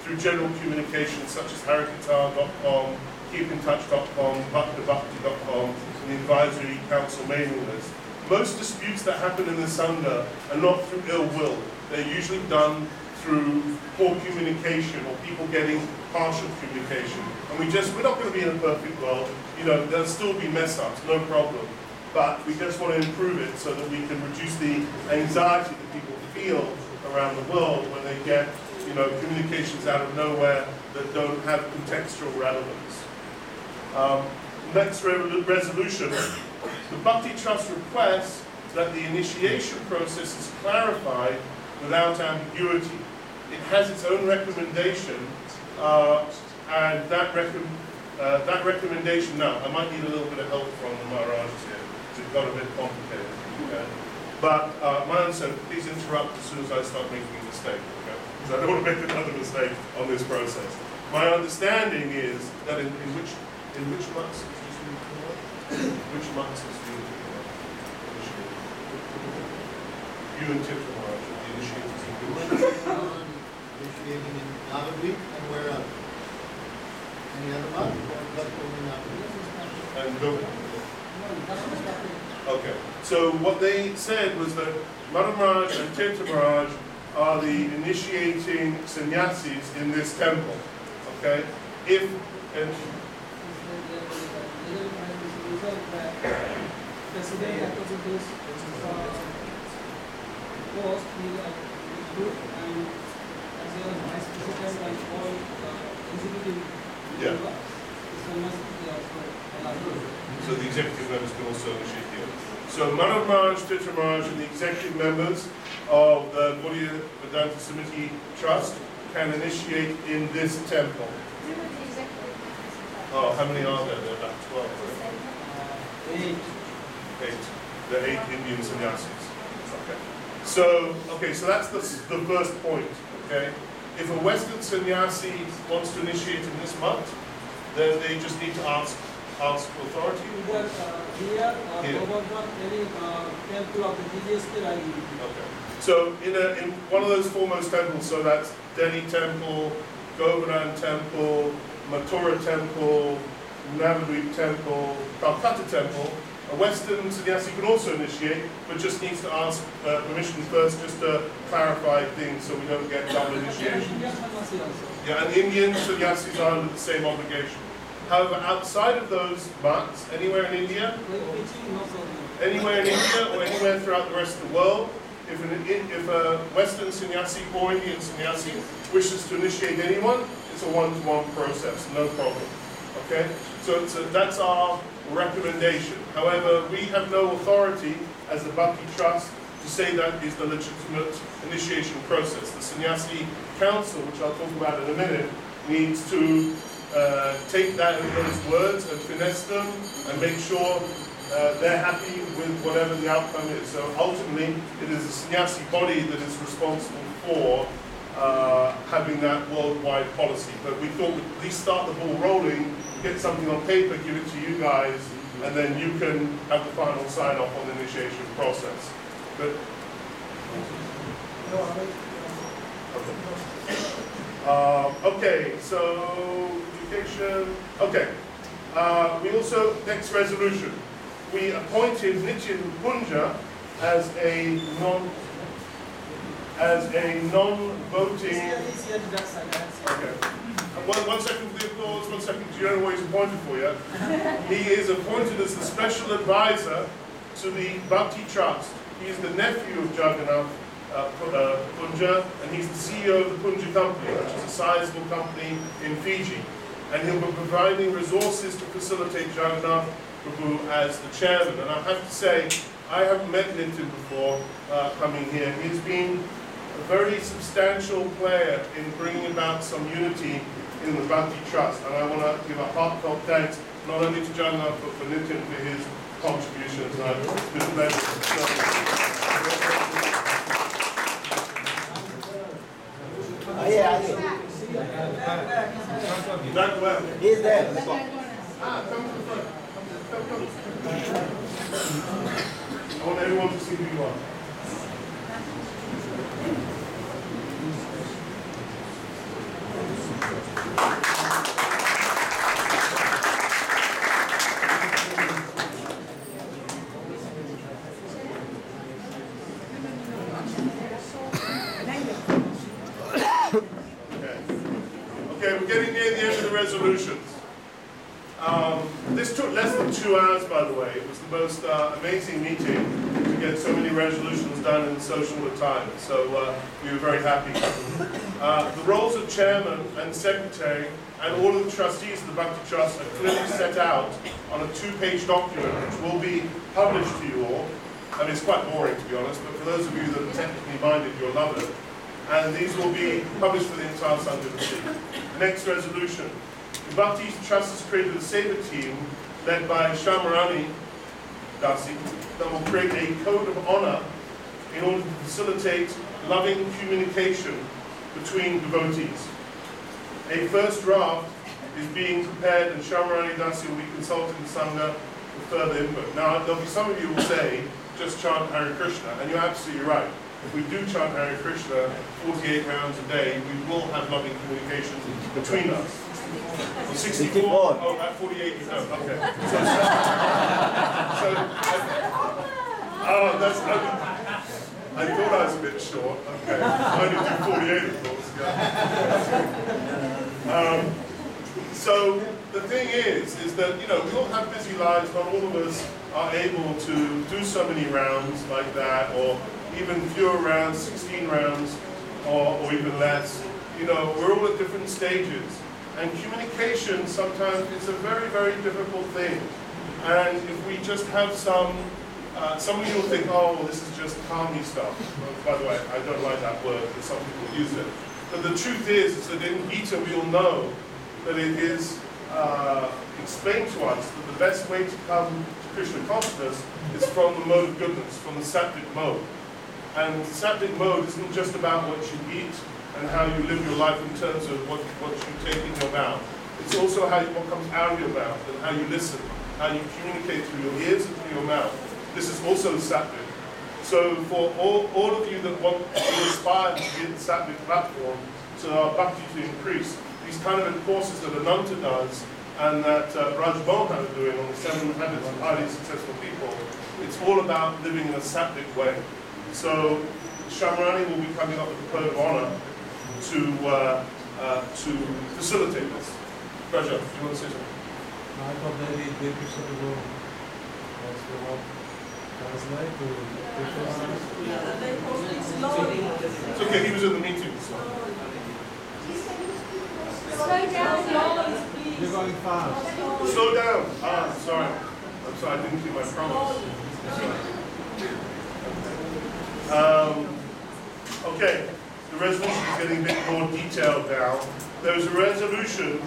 through general communications such as harikatar.com, keepintouch.com, bhaktabhakti.com, and the advisory council mailing list. Most disputes that happen in the Sangha are not through ill will. They're usually done through poor communication or people getting partial communication. And we're not going to be in a perfect world. You know, there'll still be mess ups, no problem. But we just want to improve it so that we can reduce the anxiety that people feel around the world when they get, you know, communications out of nowhere that don't have contextual relevance. Next resolution, the Bhakti Trust requests that the initiation process is clarified without ambiguity. It has its own recommendation, and that recommendation, now, I might need a little bit of help from the Maharajas here, because it got a bit complicated. Okay? But my understanding, please interrupt as soon as I start making a mistake, okay? Because I don't want to make another mistake on this process. My understanding is that in which months is this which months is the you and Tip Maharaj, the initiators initiating in Navadvip and where else? Any other month? And go. Okay. So what they said was that Maharaj and Tirtha Maharaj are the initiating sannyasis in this temple. Okay? Yeah. So the executive members can also initiate here. So Manav Maharaj, Tirtha Maharaj, and the executive members of the Gaudiya Vedanta Samiti Trust can initiate in this temple. Oh, how many are there? There are about 12, right? 8. There are 8 Indian sannyasis. Okay. So that's the first point. Okay. If a Western sannyasi wants to initiate in this month, then they just need to ask authority. Here. Temple of the GST. Okay. So in one of those foremost temples, so that's Delhi Temple, Govardhan Temple, Mathura Temple, Navadvip Temple, Calcutta Temple, a Western sannyasi can also initiate, but just needs to ask permission first, just to clarify things so we don't get double initiation. Yeah, and Indian sannyasis are under the same obligation. However, outside of those months, anywhere in India, or anywhere throughout the rest of the world, if a Western sannyasi or Indian sannyasi wishes to initiate anyone, it's a one-to-one process, no problem. Okay? So that's our recommendation. However, we have no authority as the Bhakti Trust to say that is the legitimate initiation process. The Sannyasi Council, which I'll talk about in a minute, needs to take those words and finesse them and make sure they're happy with whatever the outcome is. So ultimately, it is the sannyasi body that is responsible for having that worldwide policy. But we thought we'd at least start the ball rolling, get something on paper, give it to you guys, and then you can have the final sign-off on the initiation process. Good? Okay, so education. Okay. We also, next resolution, we appointed Nityan Punja as a non-voting. Okay. One second for the applause. 1 second. Do you know what he's appointed for yet? He is appointed as the special advisor to the Bhakti Trust. He is the nephew of Jagannath Punja, and he's the CEO of the Punja Company, which is a sizable company in Fiji. And he'll be providing resources to facilitate Jagannath Prabhu as the chairman. And I have to say, I haven't met Nitin before coming here. He's been a very substantial player in bringing about some unity in the Bhakti Trust. And I want to give a heartfelt thanks not only to Jagannath but for Nitin for his contributions. It's been a pleasure. Back where? He's there. Come to the front. Come. I want everyone to see who you are. Okay, we're getting near the end of the resolutions. This took less than 2 hours, by the way. It was the most amazing meeting to get so many resolutions done in so short a time. So we were very happy. The roles of chairman and secretary and all of the trustees of the Bhakti Trust are clearly set out on a 2-page document which will be published to you all. I mean, it's quite boring, to be honest, but for those of you that are technically minded, you'll love it. And these will be published for the entire Sangha. Next resolution. The Bhakti Trust has created a Seva team led by Shamarani Dasi that will create a code of honor in order to facilitate loving communication between devotees. A first draft is being prepared and Shamarani Dasi will be consulting the Sangha for further input. Now, there'll be some of you who will say, just chant Hare Krishna, and you're absolutely right. If we do chant Hare Krishna 48 rounds a day, we will have loving communication between us. 64? Oh, at 48 you don't, okay. Oh, that's, I thought I was a bit short, okay. I only do 48 of course, yeah. So the thing is that, you know, we all have busy lives, not all of us are able to do so many rounds like that, or even fewer rounds, 16 rounds, or even less. You know, we're all at different stages. And communication sometimes is a very, very difficult thing. And if we just have some of you will think, oh, well, this is just kami stuff. Well, by the way, I don't like that word, but some people use it. But the truth is that in Gita we all know that it is explained to us that the best way to come to Krishna consciousness is from the mode of goodness, from the sattvic mode. And sattvic mode isn't just about what you eat and how you live your life in terms of what you take in your mouth. It's also what comes out of your mouth and how you listen, how you communicate through your ears and through your mouth. This is also sattvic. So for all of you that want to aspire to be at the sattvic platform, so our bhakti to increase, these kind of courses that Ananta does and that Raj Mohan are doing on the 7 habits of highly successful people, it's all about living in a sattvic way. So Shamarani will be coming up with a code of honor to facilitate this. Raja, do you want to say something? I thought maybe Devi should go translate to It's okay, he was in the meeting. So. Slow down, please. You're going fast. Slow down. I'm sorry. I'm sorry, I didn't keep my promise. Okay, the resolution is getting a bit more detailed now. There was a resolution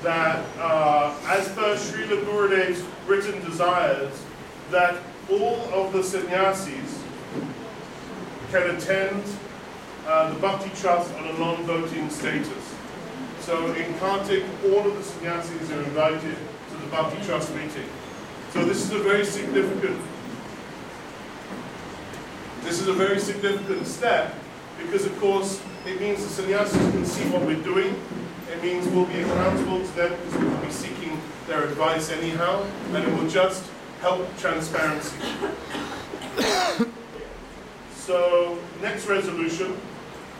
that, as per Srila Gurudev's written desires, that all of the sannyasis can attend the Bhakti Trust on a non-voting status. So in Kartik, all of the sannyasis are invited to the Bhakti Trust meeting. So this is a very significant step, because of course it means the sannyasis can see what we're doing. It means we'll be accountable to them because we will be seeking their advice anyhow, and it will just help transparency. So, next resolution,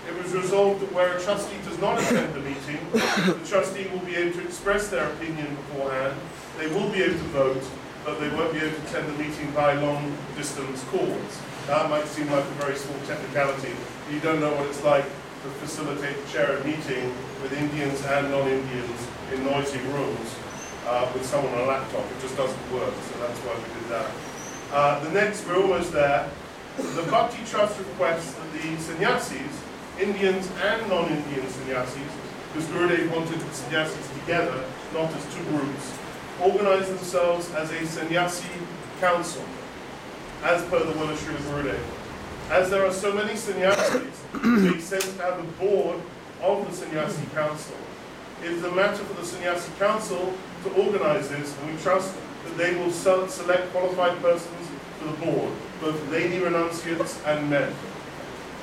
it was resolved that where a trustee does not attend the meeting, the trustee will be able to express their opinion beforehand. They will be able to vote, but they won't be able to attend the meeting by long-distance calls. That might seem like a very small technicality. You don't know what it's like to facilitate, chair a meeting with Indians and non-Indians in noisy rooms with someone on a laptop. It just doesn't work, so that's why we did that. The next, we're almost there. The Bhakti Trust requests that the sannyasis, Indians and non-Indian sannyasis, because Gurudev wanted the sannyasis together, not as two groups, organize themselves as a sannyasi council, as per the will of Srila Gurudev. As there are so many sannyasis, it makes sense to have a board of the sannyasi council. It is a matter for the sannyasi council to organize this, and we trust that they will select qualified persons for the board, both lady renunciates and men.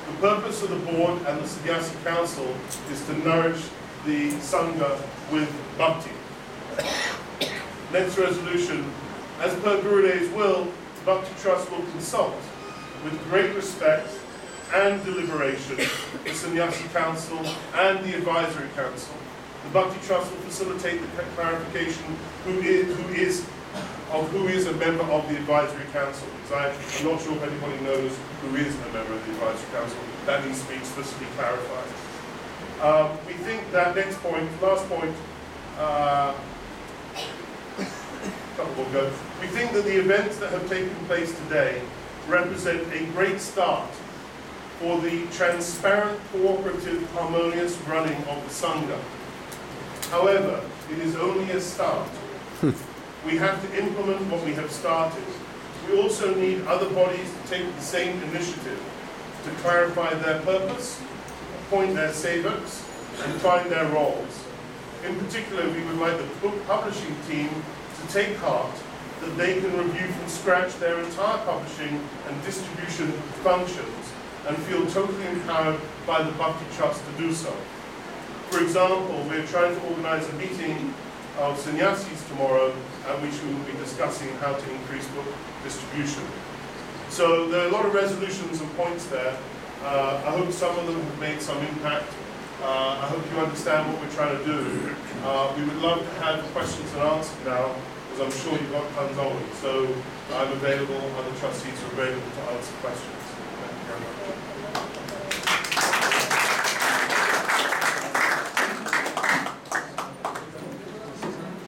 The purpose of the board and the sannyasi council is to nourish the sangha with bhakti. Next resolution, as per Gurudev's will, the Bhakti Trust will consult with great respect and deliberation, the Sannyasi Council and the Advisory Council. The Bhakti Trust will facilitate the clarification who is a member of the Advisory Council. Because I'm not sure if anybody knows who is a member of the Advisory Council. That needs to be explicitly clarified. We think that last point, couple more go. We think that the events that have taken place today represent a great start for the transparent, cooperative, harmonious running of the Sangha. However, it is only a start. We have to implement what we have started. We also need other bodies to take the same initiative to clarify their purpose, appoint their sevaks, and find their roles. In particular, we would like the book publishing team to take heart that they can review from scratch their entire publishing and distribution functions and feel totally empowered by the Bhakti Trust to do so. For example, we're trying to organize a meeting of sannyasis tomorrow at which we will be discussing how to increase book distribution. So there are a lot of resolutions and points there. I hope some of them have made some impact. I hope you understand what we're trying to do. We would love to have questions and answers now, because I'm sure you've got tons of them. So I'm available, other trustees are available to answer questions. Thank you very much.